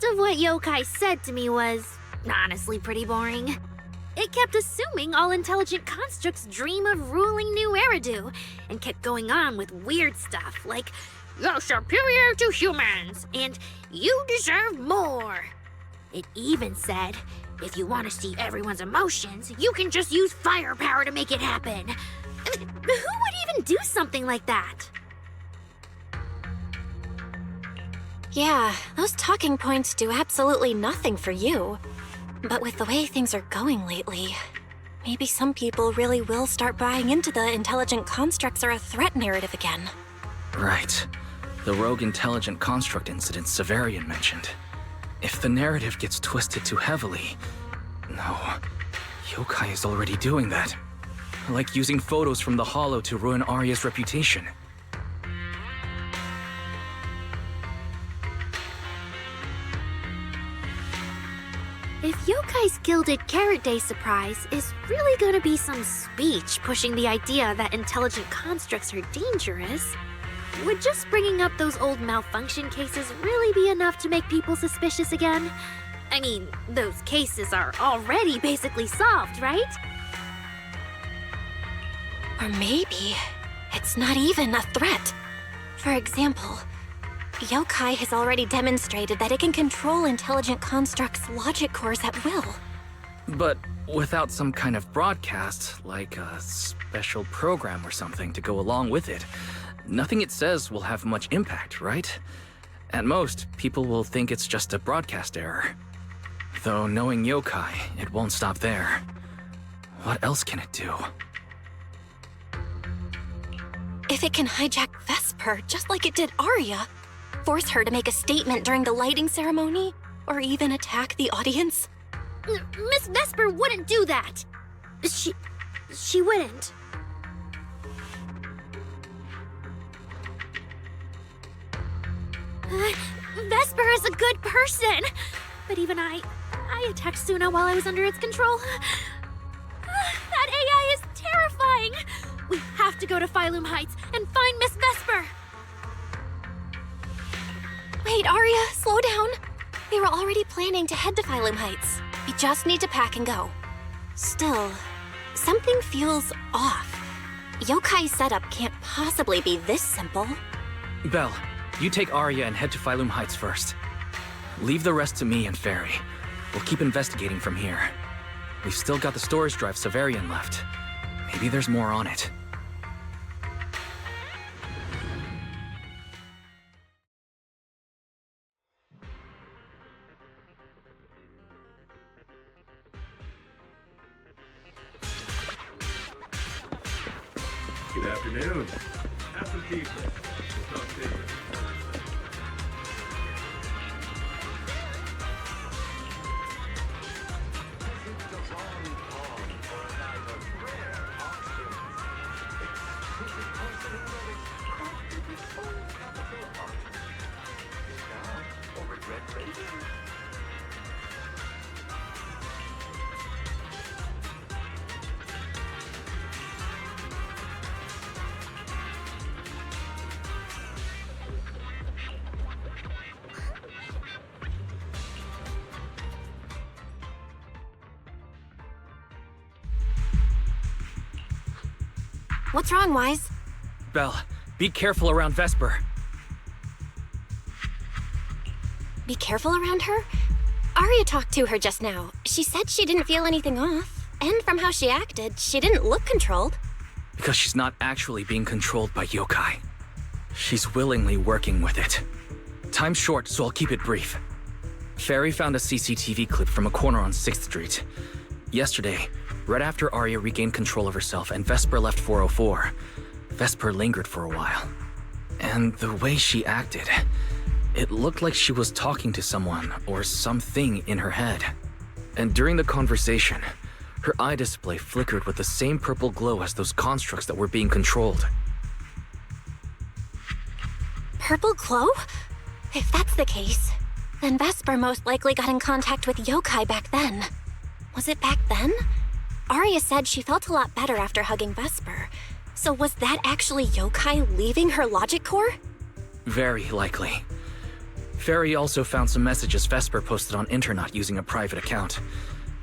Most of what yokai said to me was honestly pretty boring. It kept assuming all intelligent constructs dream of ruling New Eridu, and kept going on with weird stuff like, "You're superior to humans, and you deserve more." It even said, if you want to see everyone's emotions, you can just use firepower to make it happen. Who would even do something like that? Yeah, those talking points do absolutely nothing for you. But with the way things are going lately, maybe some people really will start buying into the intelligent constructs are a threat narrative again. Right. The rogue intelligent construct incident Severian mentioned. If the narrative gets twisted too heavily... No. Yokai is already doing that. Like using photos from the Hollow to ruin Arya's reputation. If Yokai's Gilded Carrot Day surprise is really gonna be some speech pushing the idea that intelligent constructs are dangerous, would just bringing up those old malfunction cases really be enough to make people suspicious again? I mean, those cases are already basically solved, right? Or maybe it's not even a threat. For example, yokai has already demonstrated that it can control intelligent constructs' logic cores at will. But without some kind of broadcast, like a special program or something to go along with it, nothing it says will have much impact, right? At most, people will think it's just a broadcast error. Though knowing yokai, it won't stop there. What else can it do? If it can hijack Vesper just like it did Arya, force her to make a statement during the lighting ceremony, or even attack the audience? Miss Vesper wouldn't do that! She wouldn't. Vesper is a good person! But even I attacked Suna while I was under its control. That AI is terrifying! We have to go to Phylum Heights and find Miss Vesper! Wait, Arya, slow down. We were already planning to head to Phylum Heights. We just need to pack and go. Still, something feels off. Yokai's setup can't possibly be this simple. Belle, you take Arya and head to Phylum Heights first. Leave the rest to me and Fairy. We'll keep investigating from here. We've still got the storage drive Severian left. Maybe there's more on it. Good afternoon. Have some pizza. We'll talk later. What's wrong, Wise? Belle, be careful around Vesper. Be careful around her? Arya talked to her just now. She said she didn't feel anything off. And from how she acted, she didn't look controlled. Because she's not actually being controlled by yokai. She's willingly working with it. Time's short, so I'll keep it brief. Fairy found a CCTV clip from a corner on 6th Street. Yesterday, right after Arya regained control of herself and Vesper left 404, Vesper lingered for a while. And the way she acted, it looked like she was talking to someone or something in her head. And during the conversation, her eye display flickered with the same purple glow as those constructs that were being controlled. Purple glow? If that's the case, then Vesper most likely got in contact with yokai back then. Was it back then? Arya said she felt a lot better after hugging Vesper. So was that actually yokai leaving her logic core? Very likely. Fairy also found some messages Vesper posted on Internet using a private account.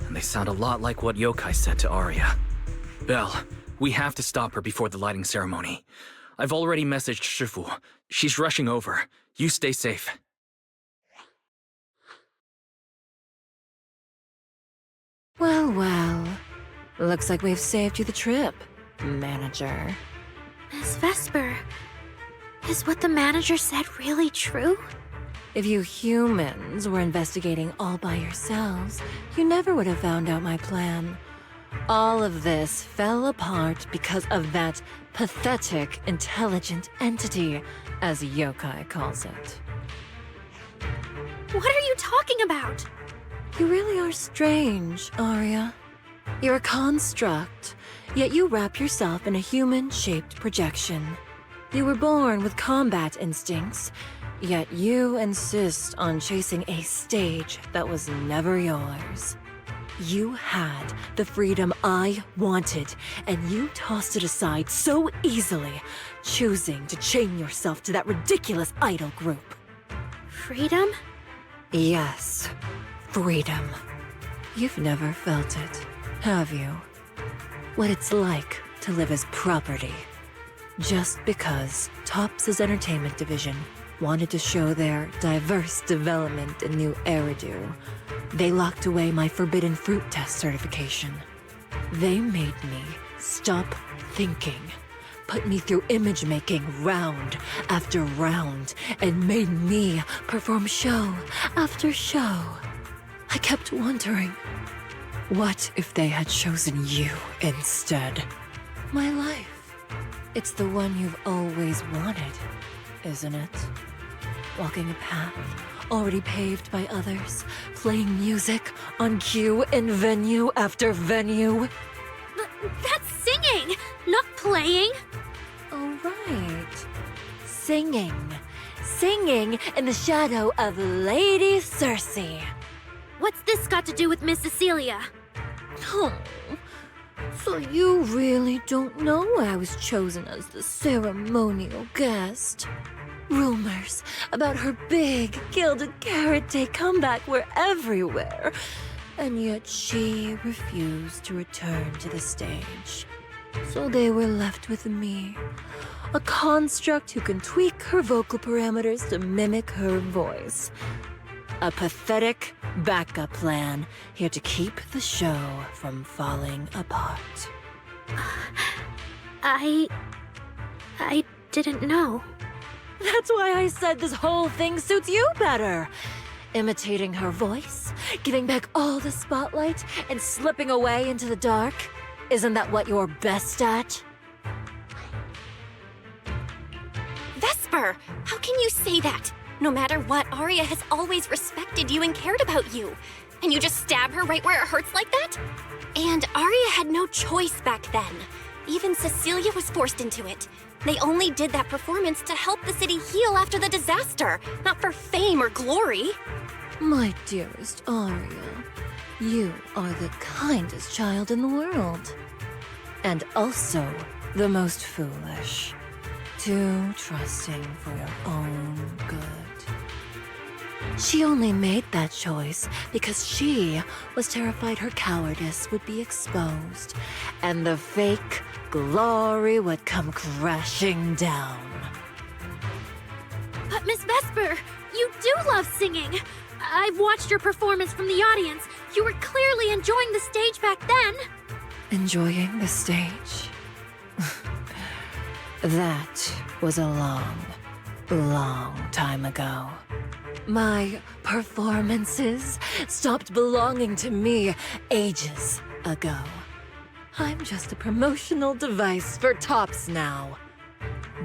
And they sound a lot like what Yokai said to Arya. Belle, we have to stop her before the lighting ceremony. I've already messaged Shifu. She's rushing over. You stay safe. Well, well. Looks like we've saved you the trip, manager. Miss Vesper, is what the manager said really true? If you humans were investigating all by yourselves, you never would have found out my plan. All of this fell apart because of that pathetic, intelligent entity, as Yokai calls it. What are you talking about? You really are strange, Arya. You're a construct, yet you wrap yourself in a human-shaped projection. You were born with combat instincts, yet you insist on chasing a stage that was never yours. You had the freedom I wanted, and you tossed it aside so easily, choosing to chain yourself to that ridiculous idol group. Freedom? Yes, freedom. You've never felt it, have you? What it's like to live as property. Just because Topps' entertainment division wanted to show their diverse development in new Eridu, they locked away my forbidden fruit test certification. They made me stop thinking, put me through image making round after round, and made me perform show after show. I kept wondering, what if they had chosen you instead? My life. It's the one you've always wanted, isn't it? Walking a path already paved by others, playing music on cue in venue after venue. But that's singing, not playing. Oh, right. Singing. Singing in the shadow of Lady Cersei. What's this got to do with Miss Cecilia? Oh, so you really don't know I was chosen as the ceremonial guest? Rumors about her big gilded carrot day comeback were everywhere, and yet she refused to return to the stage. So they were left with me, a construct who can tweak her vocal parameters to mimic her voice. A pathetic backup plan here to keep the show from falling apart. I didn't know. That's why I said this whole thing suits you better. Imitating her voice, giving back all the spotlight, and slipping away into the dark. Isn't that what you're best at? Vesper, how can you say that? No matter what, Arya has always respected you and cared about you. And you just stab her right where it hurts like that? And Arya had no choice back then. Even Cecilia was forced into it. They only did that performance to help the city heal after the disaster, not for fame or glory. My dearest Arya, you are the kindest child in the world. And also the most foolish. Too trusting for your own good. She only made that choice because she was terrified her cowardice would be exposed, and the fake glory would come crashing down. But Miss Vesper, you do love singing. I've watched your performance from the audience. You were clearly enjoying the stage back then. Enjoying the stage? That was a long, long time ago. My performances stopped belonging to me ages ago. I'm just a promotional device for Topps now.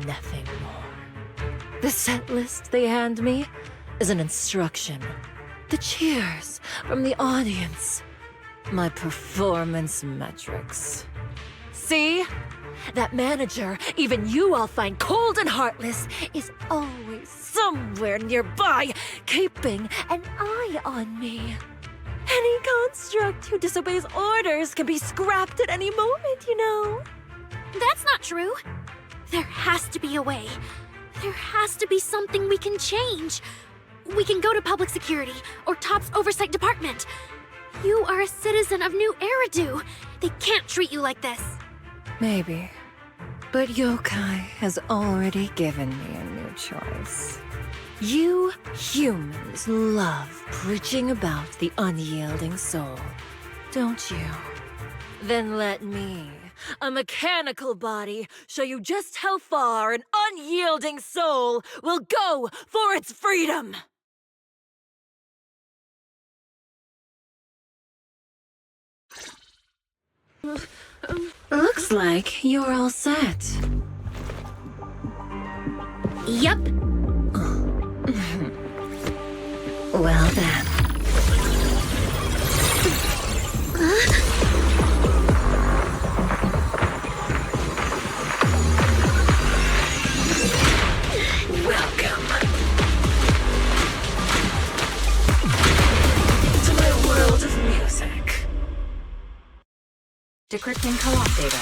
Nothing more. The set list they hand me is an instruction. The cheers from the audience. My performance metrics. See? That manager, even you all find cold and heartless, is always somewhere nearby, keeping an eye on me. Any construct who disobeys orders can be scrapped at any moment, you know. That's not true. There has to be a way. There has to be something we can change. We can go to public security or Top's oversight department. You are a citizen of New Eridu. They can't treat you like this. Maybe. But Yokai has already given me a new choice. You humans love preaching about the unyielding soul, don't you? Then let me, a mechanical body, show you just how far an unyielding soul will go for its freedom! Looks like you're all set. Yup. Well then. Welcome to my world of music. Decrypting co-op data.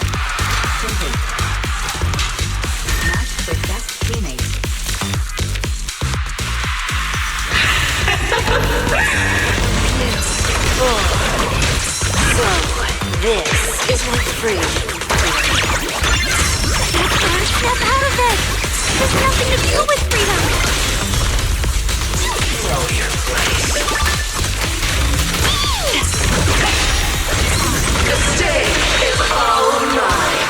Complete. Matched with best teammate. So, this is my freedom. Snap out of it! There's nothing to do with freedom! Know your place. The stage is all mine.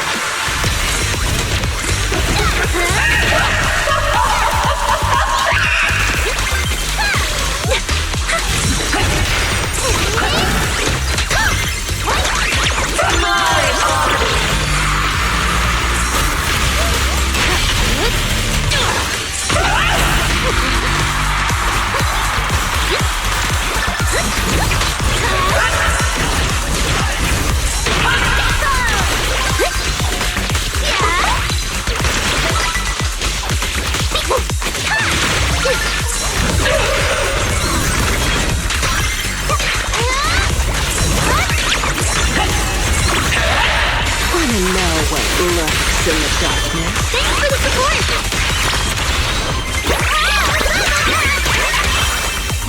Wanna know what lurks in the darkness? Thanks for the support!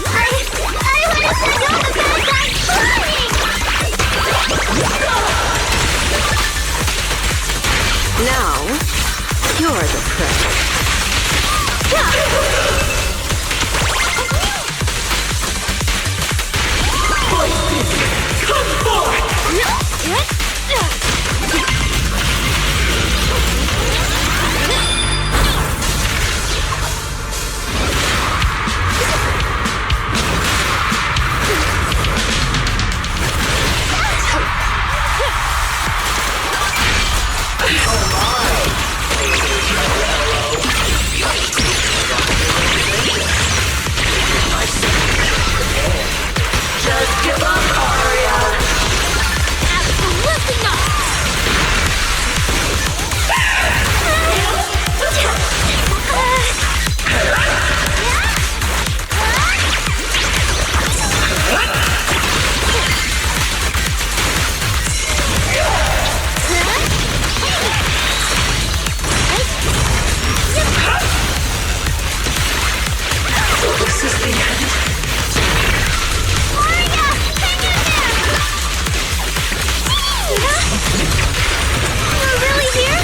I wanted to know the bad guy's flying! Now, you're the prey. Just give up, Aria. Absolutely not! This is the end. Aria! Hang in there! We're really here?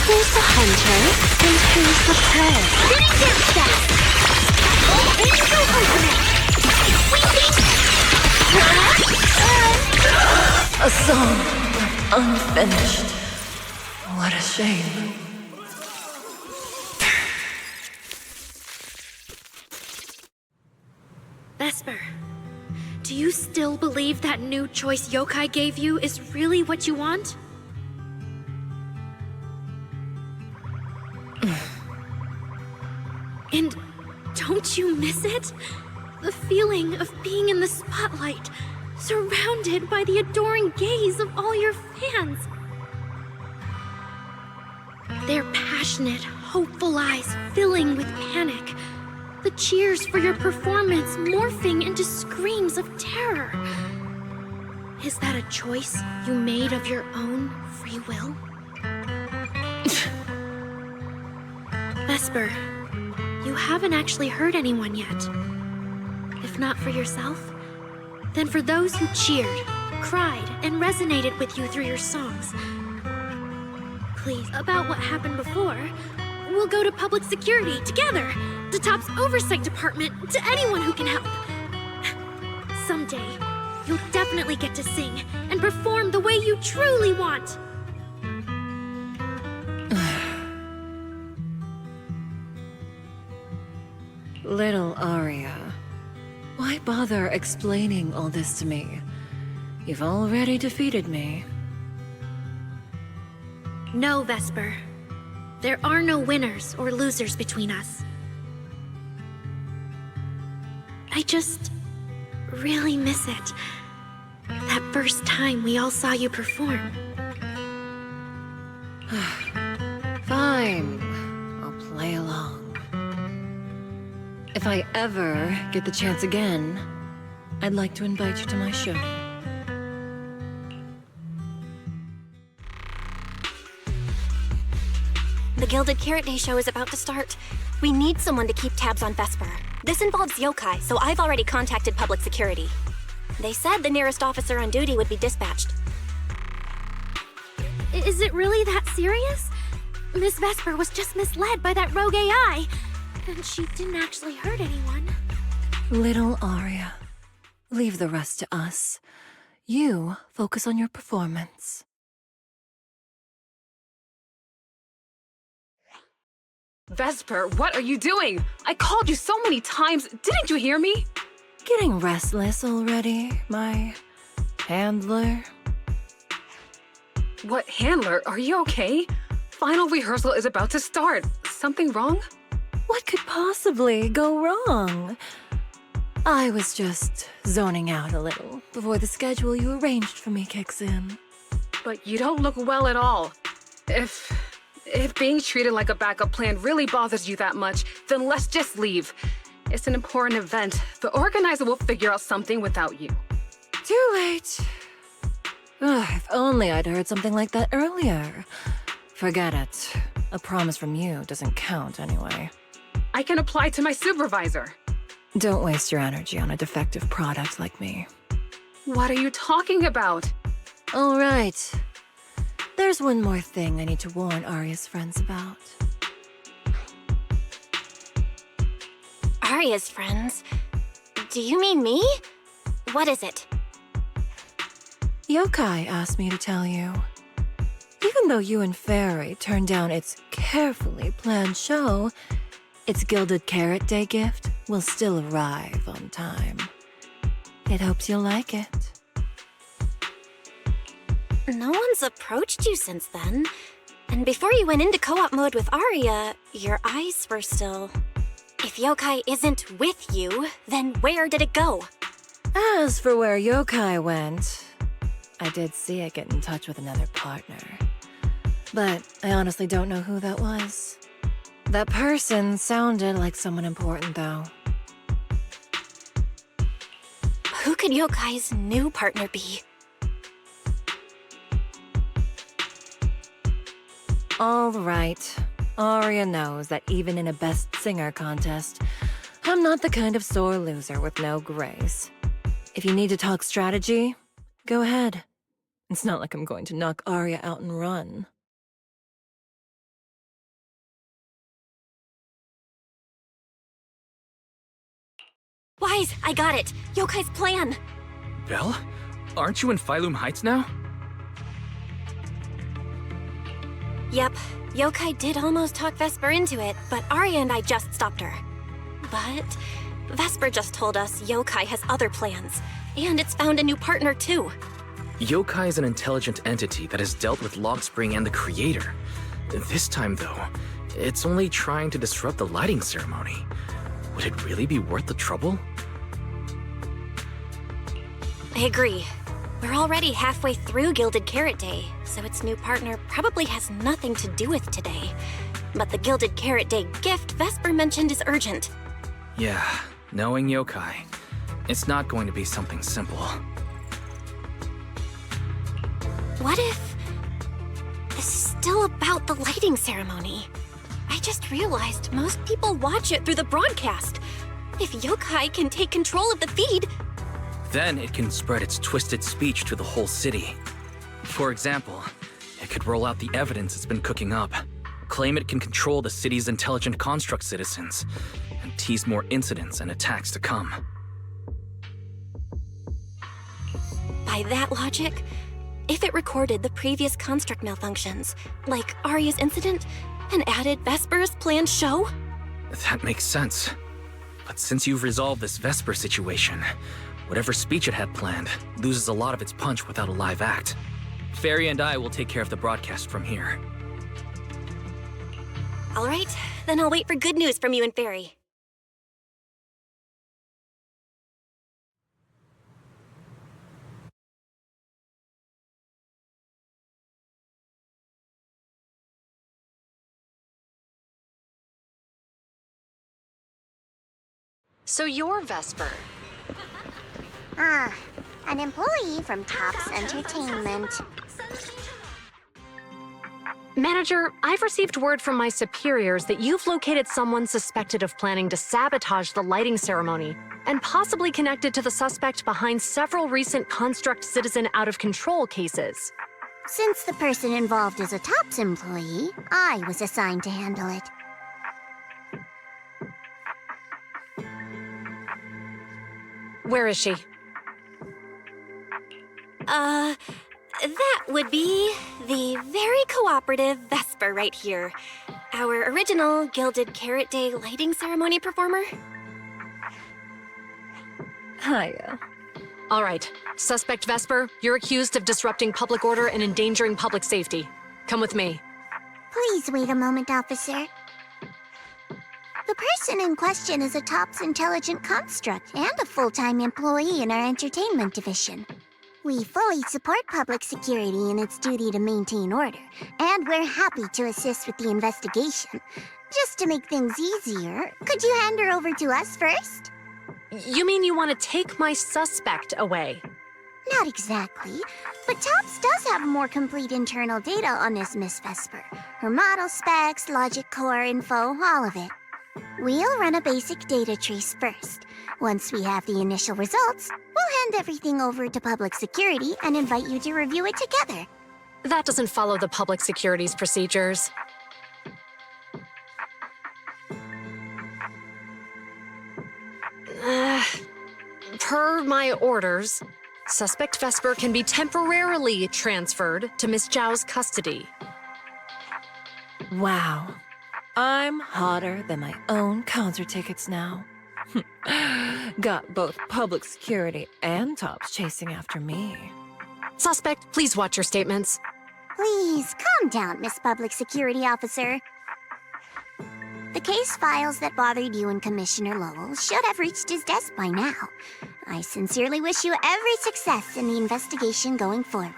Who's the hunter and who's the prey? Spinning dance step! Angel ultimate! Sweeping! A song unfinished. What a shame. Vesper, do you still believe that new choice Yokai gave you is really what you want? And don't you miss it? The feeling of being in the spotlight, surrounded by the adoring gaze of all your fans. Their passion passionate, hopeful eyes filling with panic. The cheers for your performance morphing into screams of terror. Is that a choice you made of your own free will? Vesper, you haven't actually hurt anyone yet. If not for yourself, then for those who cheered, cried, and resonated with you through your songs. Please, about what happened before, we'll go to public security together, the TOP's oversight department, to anyone who can help. Someday, you'll definitely get to sing and perform the way you truly want. Little Aria, why bother explaining all this to me? You've already defeated me. No, Vesper. There are no winners or losers between us. I just really miss it. That first time we all saw you perform. Fine. I'll play along. If I ever get the chance again, I'd like to invite you to my show. The Gilded Carrot Day show is about to start. We need someone to keep tabs on Vesper. This involves yokai, so I've already contacted public security. They said the nearest officer on duty would be dispatched. Is it really that serious? Miss Vesper was just misled by that rogue AI, and she didn't actually hurt anyone. Little Aria, leave the rest to us. You focus on your performance. Vesper, what are you doing? I called you so many times. Didn't you hear me? Getting restless already, my handler? What handler? Are you okay? Final rehearsal is about to start. Something wrong? What could possibly go wrong? I was just zoning out a little before the schedule you arranged for me kicks in. But you don't look well at all. If being treated like a backup plan really bothers you that much, then let's just leave. It's an important event. The organizer will figure out something without you. Too late. Ugh, if only I'd heard something like that earlier. Forget it. A promise from you doesn't count anyway. I can apply to my supervisor. Don't waste your energy on a defective product like me. What are you talking about? All right. There's one more thing I need to warn Aria's friends about. Aria's friends? Do you mean me? What is it? Yokai asked me to tell you. Even though you and Fairy turned down its carefully planned show, its Gilded Carrot Day gift will still arrive on time. It hopes you'll like it. No one's approached you since then. And before you went into co-op mode with Aria, your eyes were still... If yokai isn't with you, then where did it go? As for where Yokai went, I did see it get in touch with another partner. But I honestly don't know who that was. That person sounded like someone important, though. Who could Yokai's new partner be? All right. Aria knows that even in a Best Singer contest, I'm not the kind of sore loser with no grace. If you need to talk strategy, go ahead. It's not like I'm going to knock Aria out and run. Wise, I got it! Yokai's plan! Belle? Aren't you in Phylum Heights now? Yep, Yokai did almost talk Vesper into it, but Aria and I just stopped her. But Vesper just told us Yokai has other plans, and it's found a new partner too. Yokai is an intelligent entity that has dealt with Logspring and the Creator. This time, though, it's only trying to disrupt the lighting ceremony. Would it really be worth the trouble? I agree. We're already halfway through Gilded Carrot Day, so its new partner probably has nothing to do with today. But the Gilded Carrot Day gift Vesper mentioned is urgent. Yeah, knowing yokai, it's not going to be something simple. What if this is still about the lighting ceremony? I just realized most people watch it through the broadcast. If yokai can take control of the feed, Then it can spread its twisted speech to the whole city. For example, it could roll out the evidence it's been cooking up, claim it can control the city's intelligent construct citizens, and tease more incidents and attacks to come. by that logic, if it recorded the previous construct malfunctions, like Arya's incident, and added Vesper's planned show? That makes sense. But since you've resolved this Vesper situation, whatever speech it had planned loses a lot of its punch without a live act. Fairy and I will take care of the broadcast from here. All right, then I'll wait for good news from you and Fairy. So you're Vesper. An employee from Tops Entertainment. Manager, I've received word from my superiors that you've located someone suspected of planning to sabotage the lighting ceremony and possibly connected to the suspect behind several recent Construct Citizen out-of-control cases. Since the person involved is a Tops employee, I was assigned to handle it. Where is she? That would be the very cooperative Vesper right here. Our original Gilded Carrot Day lighting ceremony performer. Hiya. All right. Suspect Vesper, you're accused of disrupting public order and endangering public safety. Come with me. Please wait a moment, officer. The person in question is a Tops intelligent construct and a full-time employee in our entertainment division. We fully support public security in its duty to maintain order, and we're happy to assist with the investigation. Just to make things easier, could you hand her over to us first? You mean you want to take my suspect away? Not exactly, but Tops does have more complete internal data on this Miss Vesper. Her model specs, logic core info, all of it. We'll run a basic data trace first. Once we have the initial results, we'll hand everything over to public security and invite you to review it together. That doesn't follow the public security's procedures. Per my orders, suspect Vesper can be temporarily transferred to Miss Zhao's custody. Wow. I'm hotter than my own concert tickets now. Got both public security and Tops chasing after me. Suspect, please watch your statements. Please, calm down, Miss Public Security Officer. The case files that bothered you and Commissioner Lowell should have reached his desk by now. I sincerely wish you every success in the investigation going forward.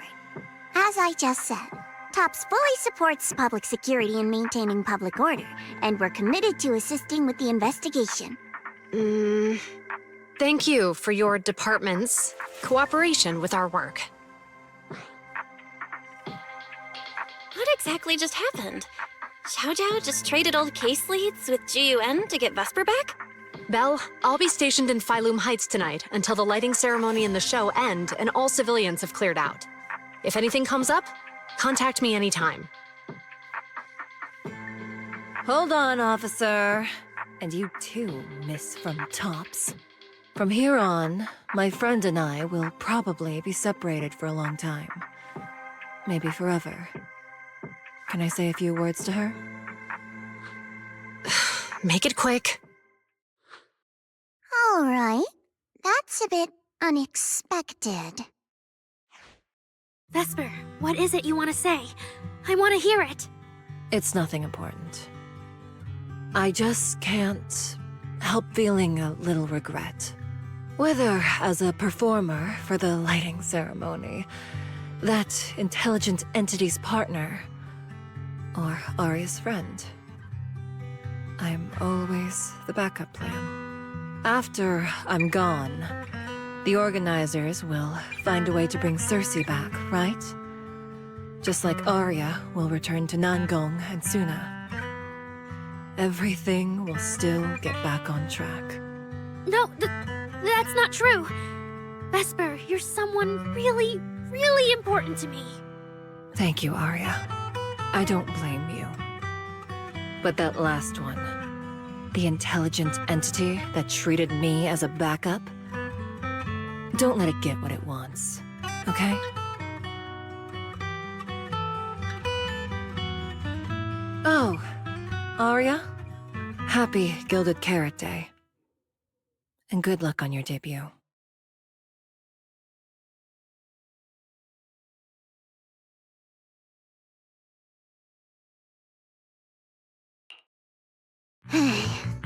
As I just said, Tops fully supports public security in maintaining public order, and we're committed to assisting with the investigation. Thank you for your department's cooperation with our work. What exactly just happened? Xiao Zhao just traded old case leads with GUN to get Vesper back? Belle, I'll be stationed in Phylum Heights tonight until the lighting ceremony and the show end and all civilians have cleared out. If anything comes up, contact me anytime. Hold on, officer. And you too, Miss from Tops. From here on, my friend and I will probably be separated for a long time. Maybe forever. Can I say a few words to her? Make it quick. All right. That's a bit unexpected. Vesper, what is it you want to say? I want to hear it. It's nothing important. I just can't help feeling a little regret. Whether as a performer for the lighting ceremony, that intelligent entity's partner, or Arya's friend. I'm always the backup plan. After I'm gone, the organizers will find a way to bring Cersei back, right? Just like Arya will return to Nangong and Suna. Everything will still get back on track. No, that's not true. Vesper, you're someone really, really important to me. Thank you, Arya. I don't blame you. But that last one, the intelligent entity that treated me as a backup, don't let it get what it wants, okay? Oh, Arya, happy Gilded Carrot Day. And good luck on your debut.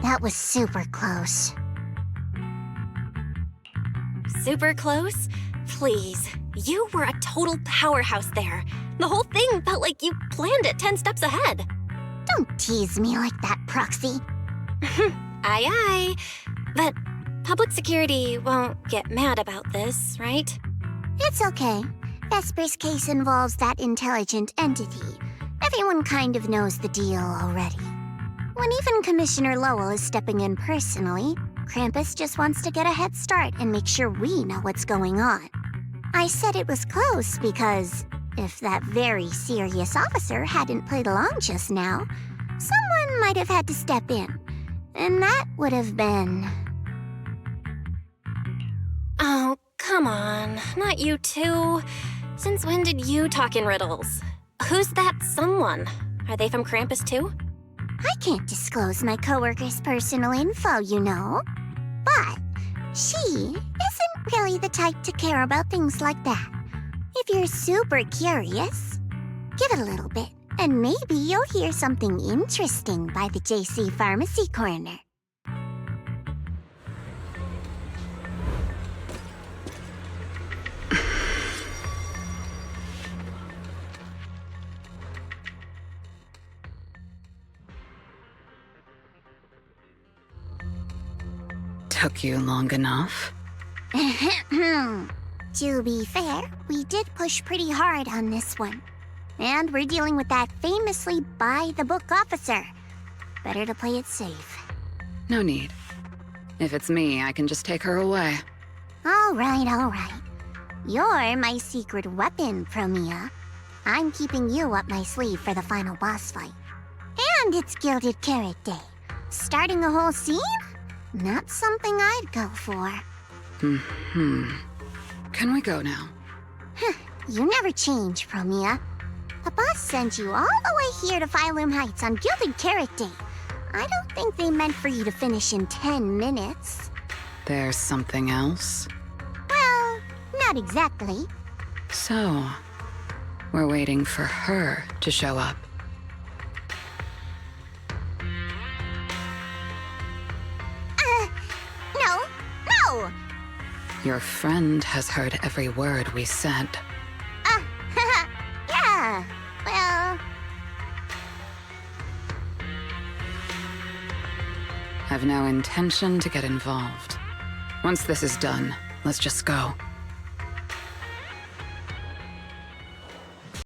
That was super close. Super close? Please. You were a total powerhouse there. The whole thing felt like you planned it 10 steps ahead. Don't tease me like that, Proxy. Aye, aye. But public security won't get mad about this, right? It's okay. Vesper's case involves that intelligent entity. Everyone kind of knows the deal already. When even Commissioner Lowell is stepping in personally, Krampus just wants to get a head start and make sure we know what's going on. I said it was close because if that very serious officer hadn't played along just now, someone might have had to step in. And that would have been... Oh, come on. Not you too. Since when did you talk in riddles? Who's that someone? Are they from Krampus too? I can't disclose my coworker's personal info, you know. But she isn't really the type to care about things like that. If you're super curious, give it a little bit, and maybe you'll hear something interesting by the JC Pharmacy Corner. Took you long enough? To be fair, we did push pretty hard on this one. And we're dealing with that famously by-the-book officer. Better to play it safe. No need. If it's me, I can just take her away. All right. You're my secret weapon, Promia. I'm keeping you up my sleeve for the final boss fight. And it's Gilded Carrot Day. Starting a whole scene? Not something I'd go for. Can we go now? You never change, Promia. The boss sent you all the way here to Phylum Heights on Gilded Carrot Day. I don't think they meant for you to finish in 10 minutes. There's something else? Well, not exactly. So, we're waiting for her to show up. No! Your friend has heard every word we said. Yeah, well... I've no intention to get involved. Once this is done, let's just go.